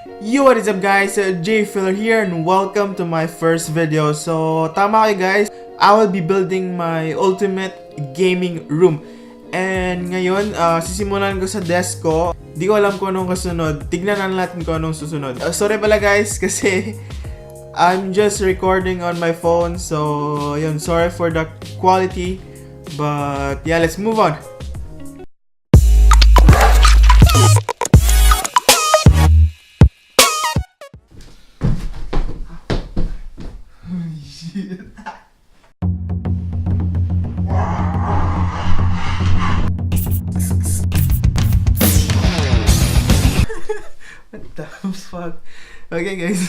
Yo, what is up guys? J Filler here and welcome to my first video. So, tama kayo guys. I will be building my ultimate gaming room. And ngayon, sisimulan ko sa desk ko. Di ko alam kung anong kasunod. Tignan natin kung anong susunod. Sorry pala guys kasi I'm just recording on my phone. So, yun, sorry for the quality. But yeah, let's move on. What the fuck? Okay guys.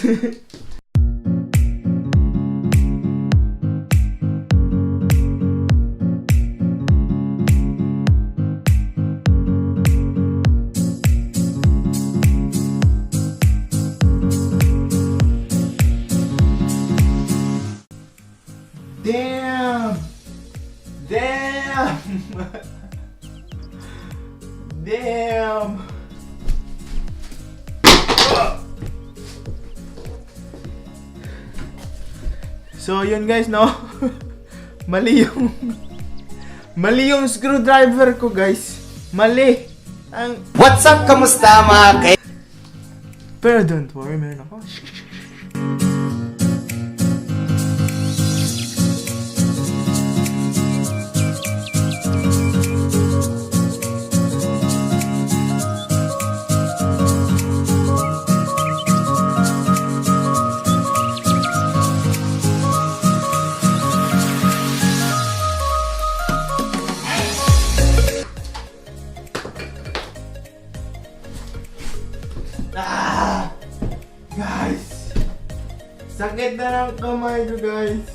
Damn! Damn! Damn! So yun guys, no? Mali yung screwdriver ko guys. Mali. What's up? Kamusta mga Pero don't worry, meron ako. Guys! Sakit na ng kamay ko guys!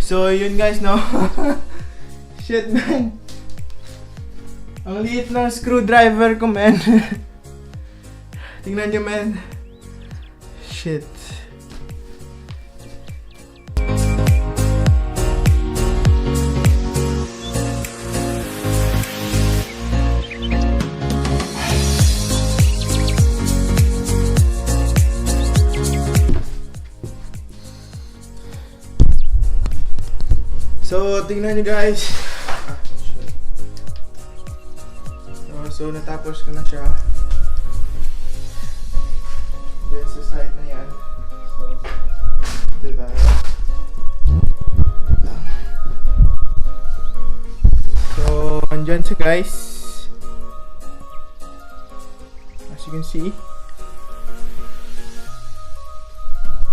So yun guys, no? Shit man. Ang liit ng screwdriver ko man. Tingnan nyo man. Shit. So, tingnan nyo guys. So, natapos ko na siya. Then, sa side na yan. So, diba? So, andyan siya guys. As you can see.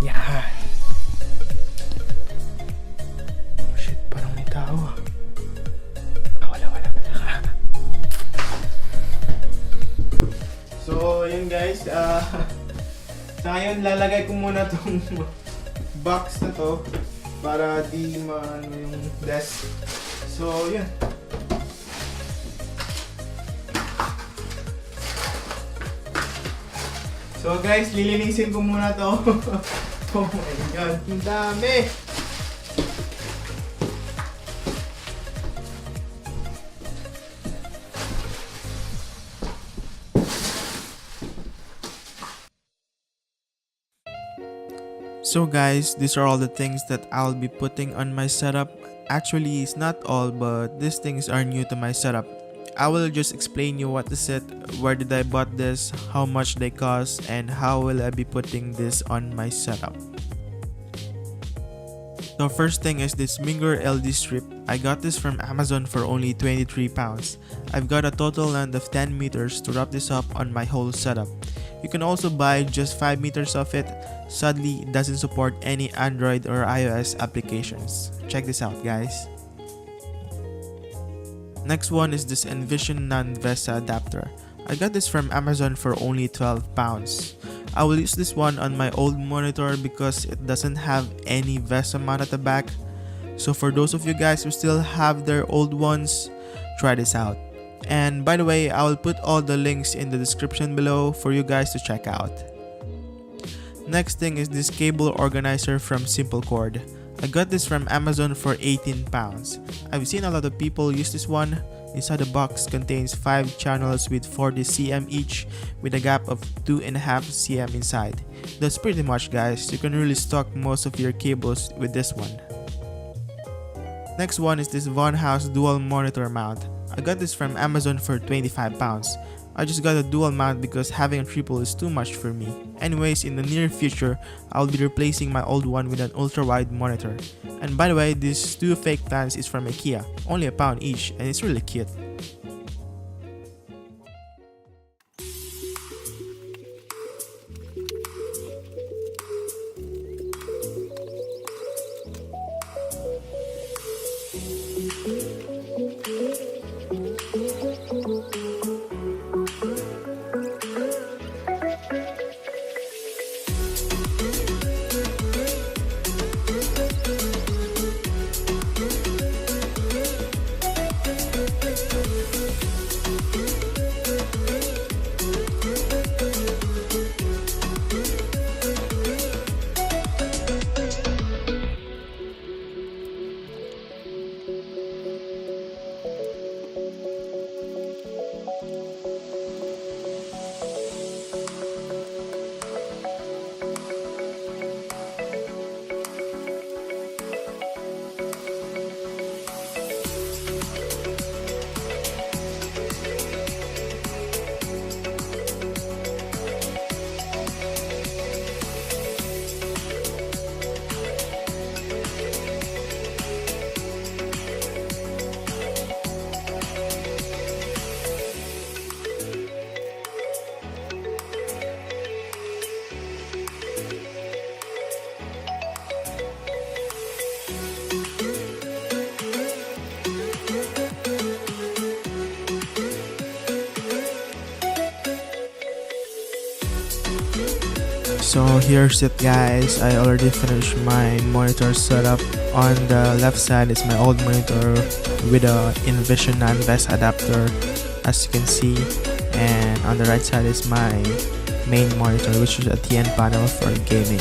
Yan. So, yun guys, sa ngayon lalagay ko muna tong box na to para di maano yung desk. So, yun. So guys, lilinisin ko muna to. Oh my god, ang dami! So guys, these are all the things that I'll be putting on my setup. Actually, it's not all, but these things are new to my setup. I will just explain you what is it, where did I bought this, how much they cost, and how will I be putting this on my setup. The first thing is this Minger LD strip. I got this from Amazon for only £23. I've got a total length of 10 meters to wrap this up on my whole setup. You can also buy just 5 meters of it. Sadly, it doesn't support any Android or iOS applications. Check this out, guys. Next one is this Envision non-VESA adapter. I got this from Amazon for only £12. I will use this one on my old monitor because it doesn't have any VESA mount at the back. So for those of you guys who still have their old ones, try this out. And by the way, I will put all the links in the description below for you guys to check out. Next thing is this cable organizer from Simple Cord. I got this from Amazon for £18. I've seen a lot of people use this one. Inside the box contains 5 channels with 40 cm each with a gap of 2.5 cm inside. That's pretty much, guys. You can really stock most of your cables with this one. Next one is this Von House dual monitor mount. I got this from Amazon for £25. I just got a dual mount because having a triple is too much for me. Anyways, in the near future, I'll be replacing my old one with an ultra-wide monitor. And by the way, these 2 fake fans is from Ikea, only £1 each, and it's really cute. So here's it, guys. I already finished my monitor setup. On the left side is my old monitor with a Envision non-VESA adapter, as you can see, and on the right side is my main monitor, which is a TN panel for gaming.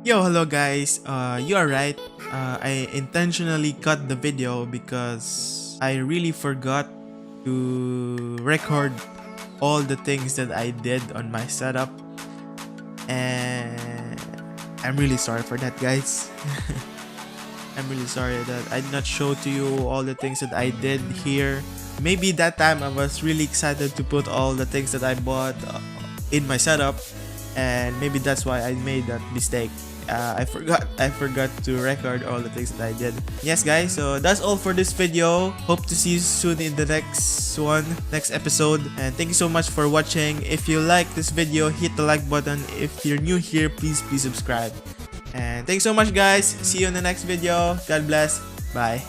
Yo, hello guys, you are right. I intentionally cut the video because I really forgot to record all the things that I did on my setup, and I'm really sorry for that, guys. I'm really sorry that I did not show to you all the things that I did here. Maybe that time I was really excited to put all the things that I bought in my setup, and maybe that's why I made that mistake. I forgot to record all the things that I did. Yes, guys, so that's all for this video. Hope to see you soon in the next episode, and thank you so much for watching. If you like this video, hit the like button. If you're new here, please subscribe. And thank you so much, guys. See you in the next video. God bless. Bye.